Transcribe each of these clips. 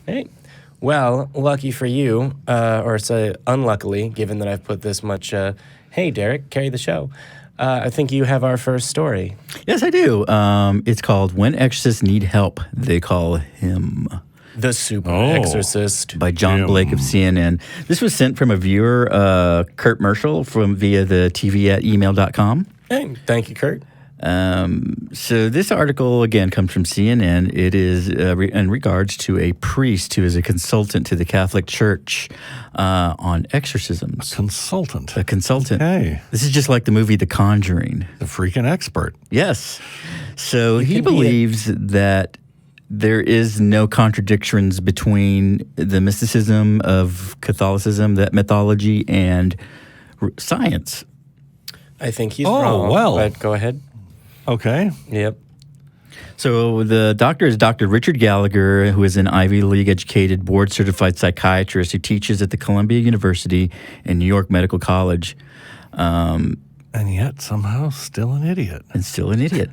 Hey. Well, lucky for you, or say unluckily, given that I've put this much, hey, Derek, carry the show. I think you have our first story. Yes, I do. It's called When Exorcists Need Help, They Call Him. The Super Exorcist. By John Blake of CNN. This was sent from a viewer, Kurt Merschel, via the TV@email.com. Hey, thank you, Kurt. So this article, again, comes from CNN. It is in regards to a priest who is a consultant to the Catholic Church on exorcisms. A consultant. A consultant. Okay. This is just like the movie The Conjuring. The freaking expert. Yes. So he believes that there is no contradictions between the mysticism of Catholicism, that mythology, and science. I think he's wrong. Well. But go ahead. Okay. Yep. So the doctor is Dr. Richard Gallagher, who is an Ivy League-educated, board-certified psychiatrist who teaches at the Columbia University and New York Medical College. And yet somehow still an idiot. And still an idiot.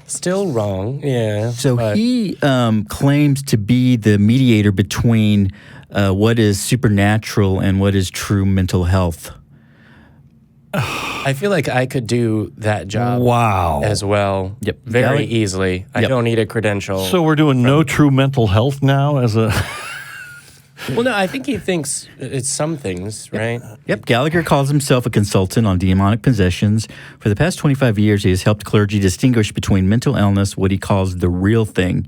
Still wrong, yeah. So he claims to be the mediator between what is supernatural and what is true mental health. I feel like I could do that job as well very easily. I don't need a credential. So we're doing no true mental health now as a... Well, no, I think he thinks it's some things, right? Yep. Gallagher calls himself a consultant on demonic possessions. For the past 25 years, he has helped clergy distinguish between mental illness, what he calls the real thing.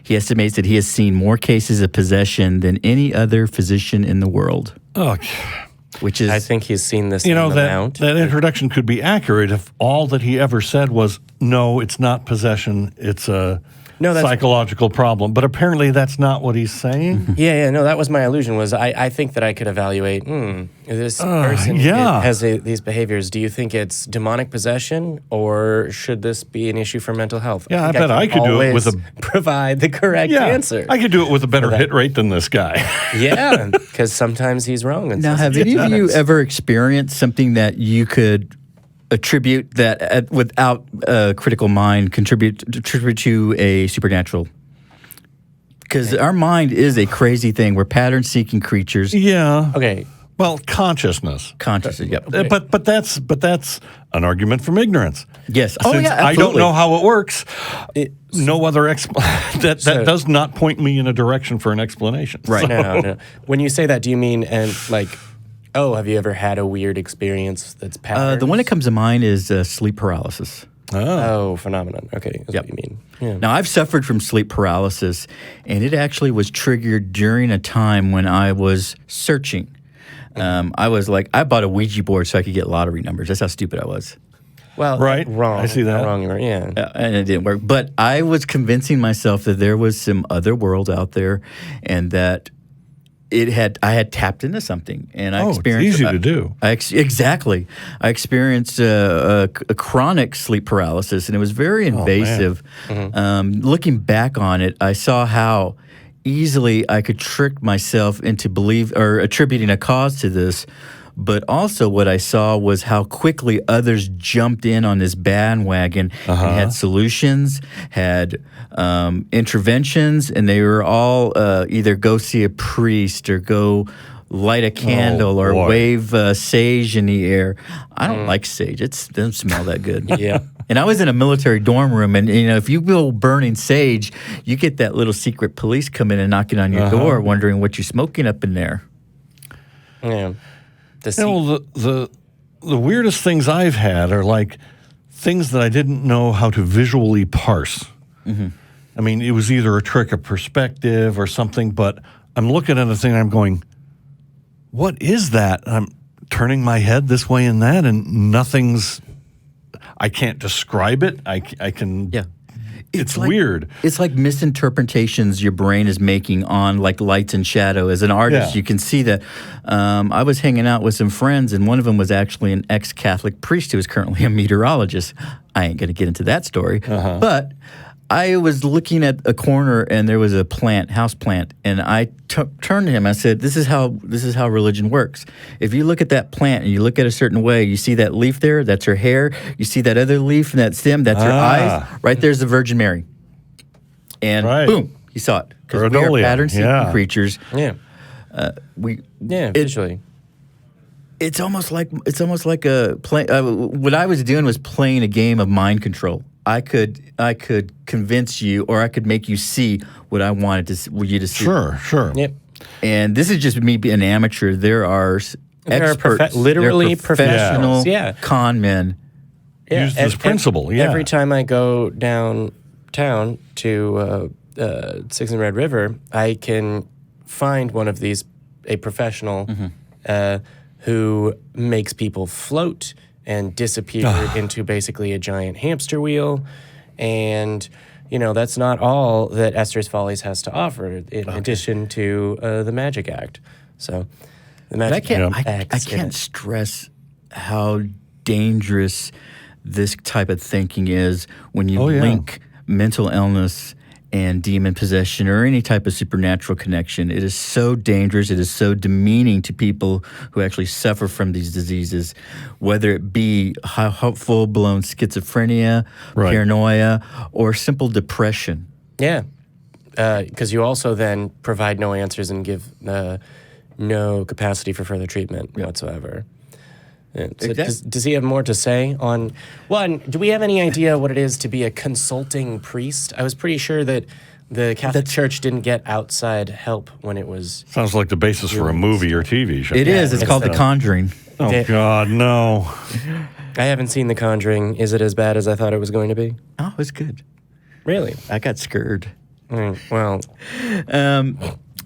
He estimates that he has seen more cases of possession than any other physician in the world. Oh, which is, I think he's seen this amount. That introduction could be accurate if all that he ever said was, no, it's not possession, it's a psychological problem. But apparently that's not what he's saying. No, that was my illusion, was I think that I could evaluate, this person has these behaviors. Do you think it's demonic possession, or should this be an issue for mental health? Yeah, I bet I could do it with provide the correct answer. I could do it with a better hit rate than this guy. Yeah, because sometimes he's wrong. Now, have any of you ever experienced something that you could attribute that without a critical mind attribute to a supernatural? Because our mind is a crazy thing. We're pattern-seeking creatures. Yeah. Okay. Well, consciousness. Consciousness. Yep. Okay. But that's an argument from ignorance. Yes. Since I don't know how it works. No other that does not point me in a direction for an explanation. Right. No. When you say that, do you mean have you ever had a weird experience that's patterns? The one that comes to mind is sleep paralysis. Oh, phenomenon. Okay, that's what you mean. Yeah. Now, I've suffered from sleep paralysis, and it actually was triggered during a time when I was searching. I bought a Ouija board so I could get lottery numbers. That's how stupid I was. Well, wrong. I see that. Wrong, yeah. And it didn't work. But I was convincing myself that there was some other world out there, and that I had tapped into something, and I experienced. It's easy to do. Exactly. I experienced a chronic sleep paralysis, and it was very invasive. Looking back on it, I saw how easily I could trick myself into attributing a cause to this. But also what I saw was how quickly others jumped in on this bandwagon and had solutions, had interventions, and they were all either go see a priest or go light a candle or wave sage in the air. I don't like sage. It doesn't smell that good. Yeah. And I was in a military dorm room, and if you go burning sage, you get that little secret police coming and knocking on your door wondering what you're smoking up in there. Yeah. The weirdest things I've had are like things that I didn't know how to visually parse. I mean, it was either a trick of perspective or something, but I'm looking at a thing and I'm going, what is that? I'm turning my head this way and that, and I can't describe it. I can... Yeah. It's weird. It's like misinterpretations your brain is making on like lights and shadow. As an artist, you can see that. I was hanging out with some friends, and one of them was actually an ex-Catholic priest who is currently a meteorologist. I ain't going to get into that story. But I was looking at a corner, and there was a house plant, and I turned to him. I said, "This is how religion works. If you look at that plant and you look at it a certain way, you see that leaf there, that's her hair. You see that other leaf and that stem, that's her eyes. Right there's the Virgin Mary." And boom, He saw it because we are pattern-seeking creatures. Yeah. Visually. It's almost like a play. What I was doing was playing a game of mind control. I could convince you, or I could make you see what I wanted you to see. Sure. Yep. And this is just me being an amateur. There are experts, literally professional con men. Yeah. Use this principle. Every time I go downtown to Six and Red River, I can find one of these, a professional who makes people float and disappear into basically a giant hamster wheel. And, that's not all that Esther's Follies has to offer in addition to the Magic Act. So the Magic Act. I can't stress how dangerous this type of thinking is when you link mental illness and demon possession or any type of supernatural connection. It is so dangerous. It is so demeaning to people who actually suffer from these diseases, whether it be full-blown schizophrenia, paranoia, or simple depression. Yeah, because you also then provide no answers and give no capacity for further treatment whatsoever. So does he have more to say on, one, do we have any idea what it is to be a consulting priest? I was pretty sure that the Catholic Church didn't get outside help when it was... Sounds like the basis for a movie or TV show. It is. It's called The Conjuring. Oh, God, no. I haven't seen The Conjuring. Is it as bad as I thought it was going to be? Oh, it was good. Really? I got scared. Well...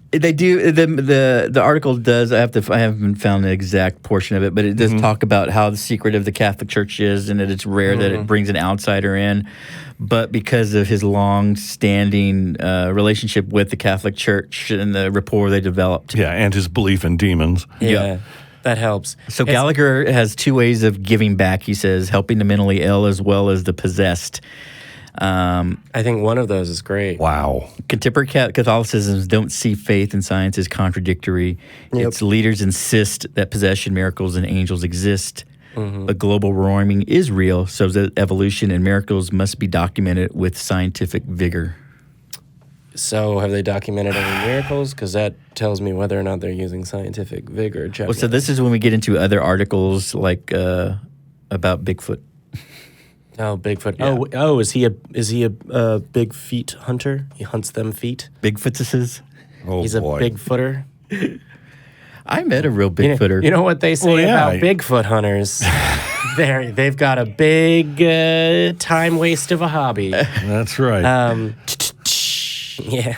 They do the article does. I haven't found the exact portion of it, but it does talk about how the secret of the Catholic Church is, and that it's rare that it brings an outsider in. But because of his long-standing relationship with the Catholic Church and the rapport they developed, and his belief in demons, that helps. So Gallagher has two ways of giving back. He says helping the mentally ill as well as the possessed. I think one of those is great. Wow. Contemporary Catholicism don't see faith and science as contradictory. Its leaders insist that possession, miracles, and angels exist. But global warming is real, so that evolution and miracles must be documented with scientific vigor. So have they documented any miracles? Because that tells me whether or not they're using scientific vigor. Well, so this is when we get into other articles like about Bigfoot. Oh, Bigfoot. Yeah. Is he a big feet hunter? He hunts them feet? Bigfootses? Oh, He's a big footer. I met a real Bigfooter. You know what they say about Bigfoot hunters? They've got a big time waste of a hobby. That's right. Yeah.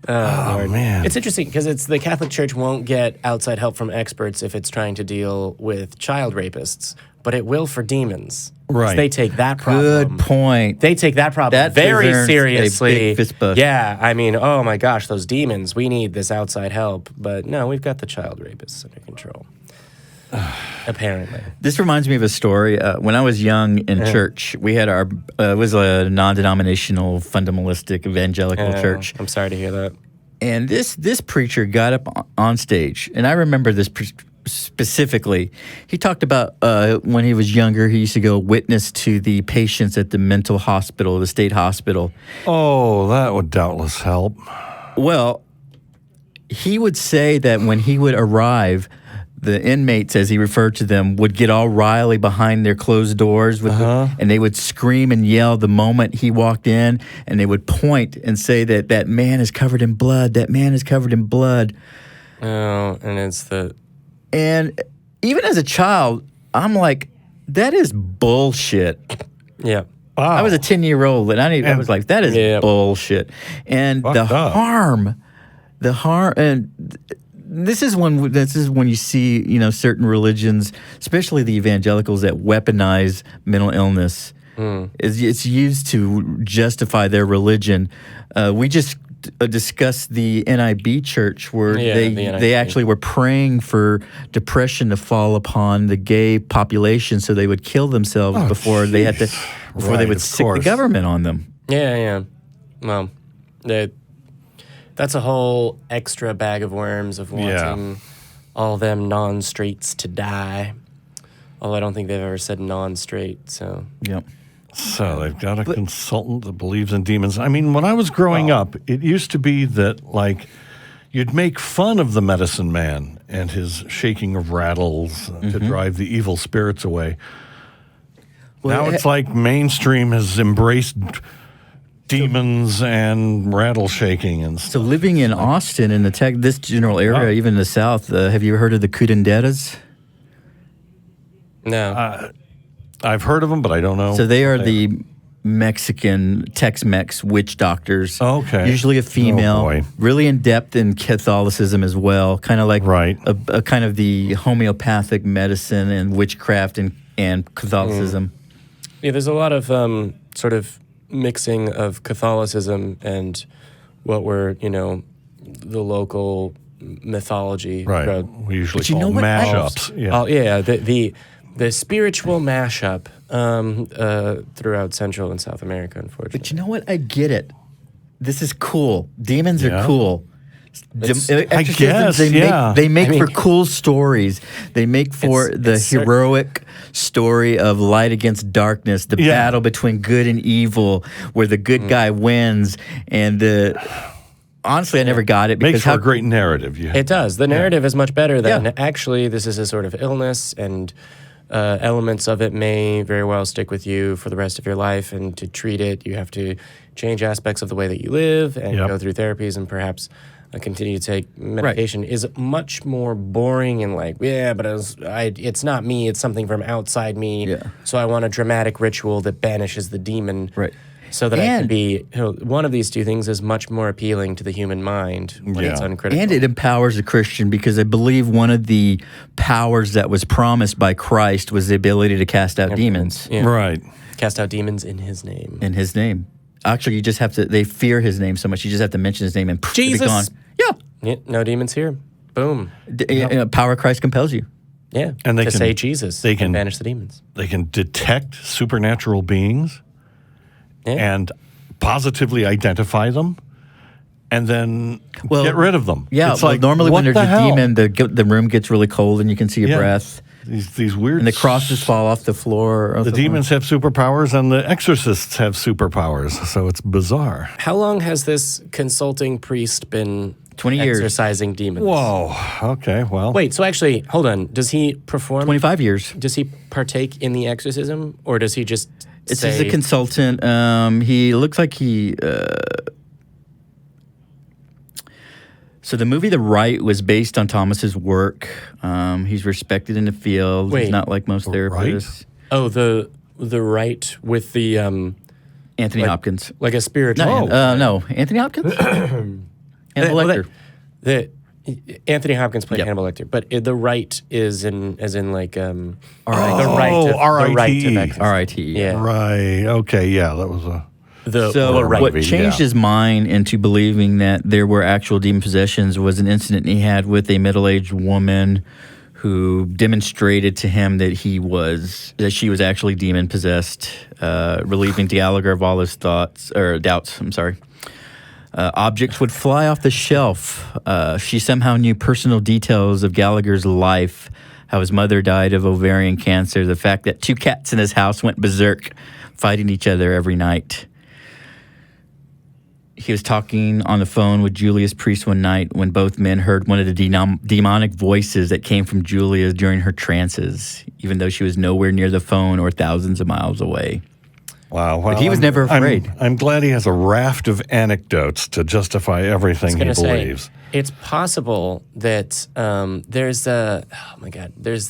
Oh, man. It's interesting because the Catholic Church won't get outside help from experts if it's trying to deal with child rapists, but it will for demons. Right. They take that problem. Good point. They take that problem very seriously. A big fist bump. Yeah, I mean, oh my gosh, those demons, we need this outside help. But no, we've got the child rapists under control. Apparently. This reminds me of a story. When I was young in church, we had it was a non-denominational, fundamentalistic, evangelical church. I'm sorry to hear that. And this preacher got up on stage, and I remember this specifically. He talked about when he was younger, he used to go witness to the patients at the mental hospital, the state hospital. Oh, that would doubtless help. Well, he would say that when he would arrive, the inmates, as he referred to them, would get all riley behind their closed doors, and they would scream and yell the moment he walked in, and they would point and say that man is covered in blood, that man is covered in blood. Oh, and it's the... And even as a child, I'm like, that is bullshit. Yeah. Wow. I was a 10-year-old, and I was like, that is bullshit. And the harm, and this is when you see, certain religions, especially the evangelicals, that weaponize mental illness. It's used to justify their religion. We just discussed the NIB church where they actually were praying for depression to fall upon the gay population, so they would kill themselves before they would sick the government on them. Yeah. Well, that's a whole extra bag of worms of wanting all them non-straights to die. Although I don't think they've ever said non-straight, so... Yep. So they've got a consultant that believes in demons. I mean, when I was growing up, it used to be that, like, you'd make fun of the medicine man and his shaking of rattles to drive the evil spirits away. Well, now it's like mainstream has embraced demons and rattle shaking and stuff. So living in Austin, in this general area, even in the South, have you heard of the curanderas? No. I've heard of them, but I don't know. So they are the Mexican Tex-Mex witch doctors. Okay. Usually a female, Oh, boy. really in depth in Catholicism as well, kind of like Right. a kind of the homeopathic medicine and witchcraft and Catholicism. Yeah, there's a lot of sort of mixing of Catholicism and what were, the local mythology. Right. We usually But you call know what? mashups. Yeah. Oh, yeah, the spiritual mashup throughout Central and South America, unfortunately. But you know what? I get it. This is cool. Demons are Yeah. cool. I guess, They make for cool stories. They make for the heroic story of light against darkness, the battle between good and evil, where the good guy wins. And honestly, I never got it because Makes for a great narrative. It does. The narrative is much better than actually this is a sort of illness, and elements of it may very well stick with you for the rest of your life. And to treat it, you have to change aspects of the way that you live and go through therapies and perhaps continue to take medication is much more boring and like, but it's not me, it's something from outside me. Yeah. So I want a dramatic ritual that banishes the demon. Right. So that I can be, one of these two things is much more appealing to the human mind when it's uncritical. And it empowers the Christian because I believe one of the powers that was promised by Christ was the ability to cast out demons. Yeah. Right. Cast out demons in his name. In his name. Actually, you just have to, they fear his name so much, you just have to mention his name and Jesus! be gone. Yeah, no demons here. Boom. Power of Christ compels you. Yeah. And they to can say Jesus. they can banish the demons. They can detect supernatural beings and positively identify them, and then get rid of them. Yeah, it's like, normally when what there's the a hell? demon, the room gets really cold and you can see your breath. These weird And the crosses fall off the floor. The demons have superpowers, and the exorcists have superpowers. So it's bizarre. How long has this consulting priest been 20 years. exorcising demons? Whoa. Okay. Well. Wait, so actually, hold on. Does he perform? 25 years. Does he partake in the exorcism, or does he just It's say... as a consultant. He looks like he... So the movie The Right was based on Thomas's work. He's respected in the field. Wait. He's not like most therapists. Oh, the right with the... Anthony Hopkins. like a spiritual... No, Anthony Hopkins? Hannibal Lecter. Anthony Hopkins played Hannibal Lecter, but the right is as in like R.I.T. the right to R.I.T.. exorcism. R.I.T. Yeah. Right. Okay. Yeah. That was a. So right. what changed his mind into believing that there were actual demon possessions was an incident he had with a middle-aged woman who demonstrated to him that she was actually demon possessed, relieving Gallagher of all his doubts. Objects would fly off the shelf. She somehow knew personal details of Gallagher's life, how his mother died of ovarian cancer, the fact that 2 cats in his house went berserk, fighting each other every night. He was talking on the phone with Julia's priest one night when both men heard one of the demonic voices that came from Julia during her trances, even though she was nowhere near the phone or thousands of miles away. Wow. Well, But he was never afraid. I'm glad he has a raft of anecdotes to justify everything he believes. It's possible that there's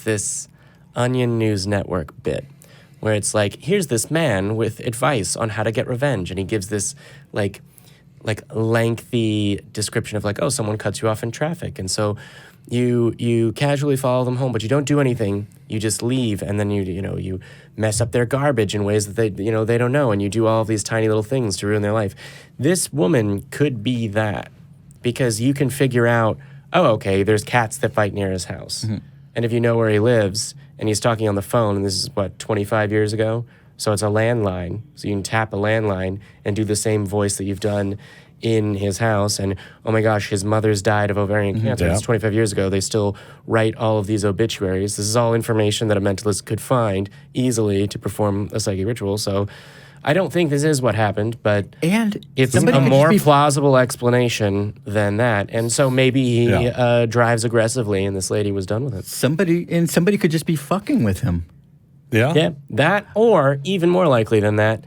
this Onion News Network bit where it's like, here's this man with advice on how to get revenge, and he gives this like lengthy description of like, oh, someone cuts you off in traffic, and so you casually follow them home, but you don't do anything. You just leave, and then you mess up their garbage in ways that they don't know, and you do all of these tiny little things to ruin their life. This woman could be that, because you can figure out, oh, okay, there's cats that fight near his house, and if you know where he lives, and he's talking on the phone, and this is 25 years ago. So it's a landline. So you can tap a landline and do the same voice that you've done in his house, and oh my gosh, his mother's died of ovarian cancer. It's 25 years ago. They still write all of these obituaries. This is all information that a mentalist could find easily to perform a psychic ritual. So I don't think this is what happened, but it's a more plausible explanation than that. And so maybe he drives aggressively, and this lady was done with it. Somebody could just be fucking with him. Yeah. Yeah, that, or even more likely than that,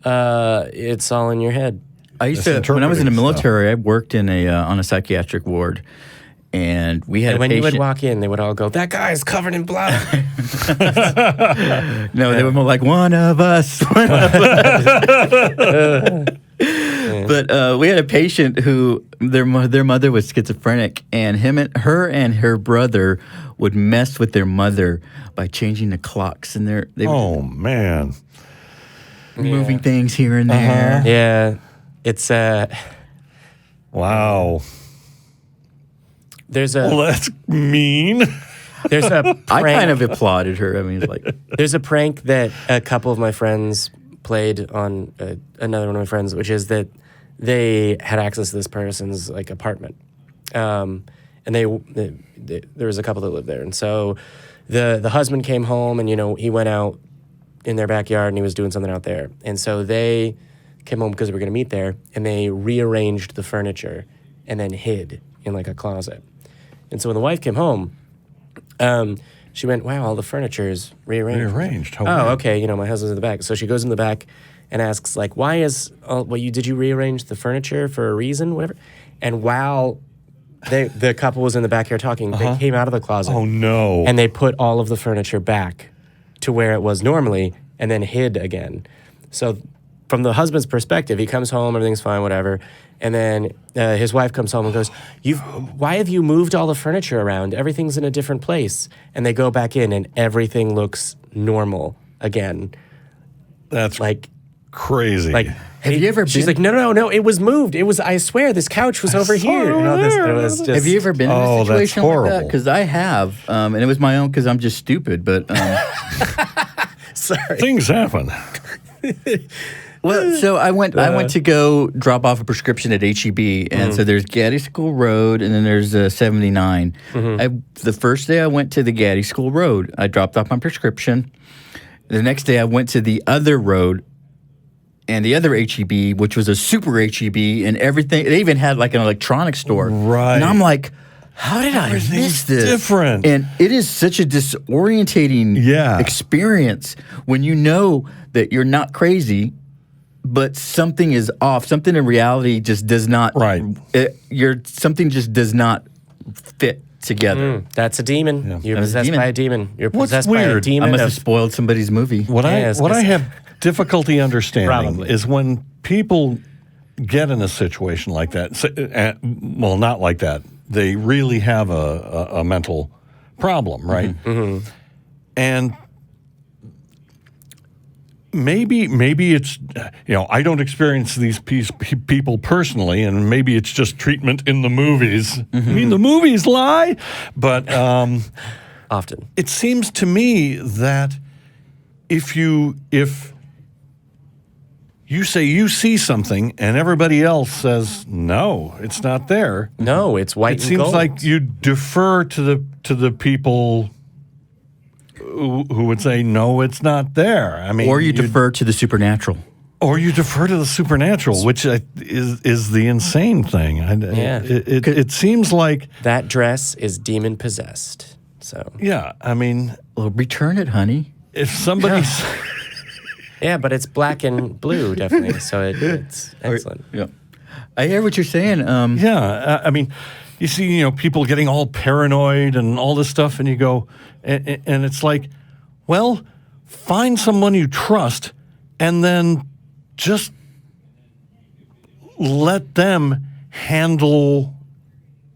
it's all in your head. I used to, when I was in the military, I worked in on a psychiatric ward, and we had and a when patient. You would walk in, they would all go, "That guy's covered in blood." No, they were more like, one of us. One of us. But we had a patient who their mother was schizophrenic, and her and her brother would mess with their mother by changing the clocks, and they Oh man, moving things here and there. Yeah, it's wow. There's Well, that's mean. There's a prank. I kind of applauded her. I mean, like, there's a prank that a couple of my friends played on another one of my friends, which is that they had access to this person's like apartment, and there was a couple that lived there, and so the husband came home, and he went out in their backyard and he was doing something out there, and so they came home because we were going to meet there, and they rearranged the furniture and then hid in like a closet. And so when the wife came home, she went, "Wow, all the furniture is rearranged." Rearranged. Oh, okay. My husband's in the back. So she goes in the back and asks, like, "Why is? Did you rearrange the furniture for a reason, whatever?" And while the couple was in the backyard talking, they came out of the closet. Oh no! And they put all of the furniture back to where it was normally, and then hid again. So from the husband's perspective, he comes home, everything's fine, whatever. And then his wife comes home and goes, "Why have you moved all the furniture around? Everything's in a different place." And they go back in and everything looks normal again. That's like crazy. Like, have you ever been? She's like, no, it was moved. It was, I swear, this couch was over here. It was just, have you ever been in a situation like that? Because I have, and it was my own because I'm just stupid, but... Sorry. Things happen. Well, so I went to go drop off a prescription at HEB, and so there's Gaddy School Road, and then there's 79. The first day I went to the Gaddy School Road, I dropped off my prescription. The next day I went to the other road, and the other HEB, which was a super HEB, and everything. They even had like an electronics store. Right. And I'm like, how did I miss this? Different. And it is such a disorientating experience when you know that you're not crazy, but something is off. Something in reality just does not. Right. Something just does not fit together. That's a demon. Yeah. You're possessed by a demon. You're possessed by a demon. I must have spoiled somebody's movie. What I have difficulty understanding is when people get in a situation like that. Well, not like that. They really have a mental problem, right? Mm-hmm. And maybe it's, I don't experience these people personally, and maybe it's just treatment in the movies. I mean, the movies lie, but often it seems to me that if you say you see something and everybody else says no, it's not there. No, it's white. It seems like you defer to the people who would say no, it's not there. I mean, or you defer to the supernatural. Or you defer to the supernatural, which is the insane thing. It seems like that dress is demon possessed. So yeah, I mean, well, return it, honey. If somebody's yeah, but it's black and blue, definitely. So it's excellent. Yeah, I hear what you're saying. I mean, you see, people getting all paranoid and all this stuff, and you go, and it's like, well, find someone you trust, and then just let them handle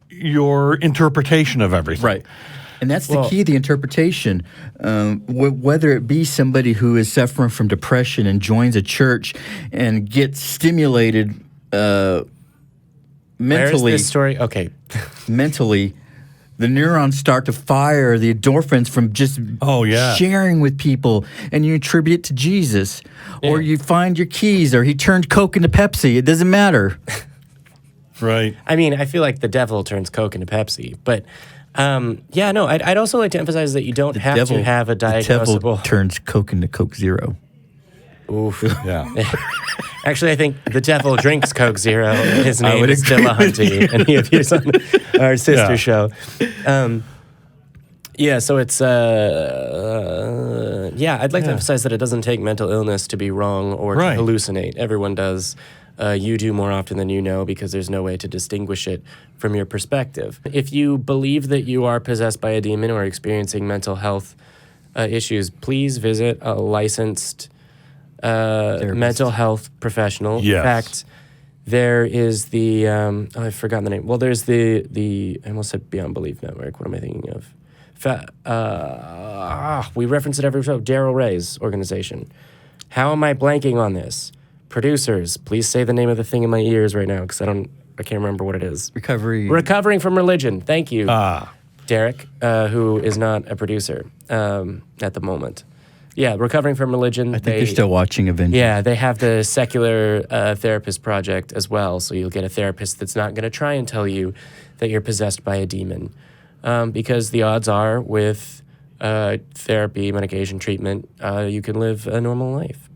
your interpretation of everything. Right. And that's the key, the interpretation. Whether it be somebody who is suffering from depression and joins a church and gets stimulated mentally. Where is this story? Okay. Mentally, the neurons start to fire, the endorphins from just sharing with people, and you attribute it to Jesus. Yeah. Or you find your keys, or he turned Coke into Pepsi. It doesn't matter. Right. I mean, I feel like the devil turns Coke into Pepsi, but I'd also like to emphasize that you don't have to have a The devil diagnosable. turns Coke into Coke Zero. Oof. Yeah. Actually, I think the devil drinks Coke Zero. His I name would is agree Dillahunty, and he appears on our sister Yeah. show. So it's I'd like to emphasize that it doesn't take mental illness to be wrong or to Right. hallucinate. Everyone does. You do more often than you know because there's no way to distinguish it from your perspective. If you believe that you are possessed by a demon or experiencing mental health issues, please visit a licensed mental health professional. Yes. In fact, there is the I've forgotten the name. Well, there's the I almost said Beyond Belief Network. What am I thinking of? We reference it every show. Daryl Ray's organization. How am I blanking on this? Producers, please say the name of the thing in my ears right now because I can't remember what it is. Recovering from Religion. Thank you, Derek, who is not a producer at the moment. Yeah, Recovering from Religion. I think they're still watching Avengers. Yeah, they have the Secular Therapist Project as well, so you'll get a therapist that's not going to try and tell you that you're possessed by a demon. Because the odds are with therapy, medication, treatment, you can live a normal life.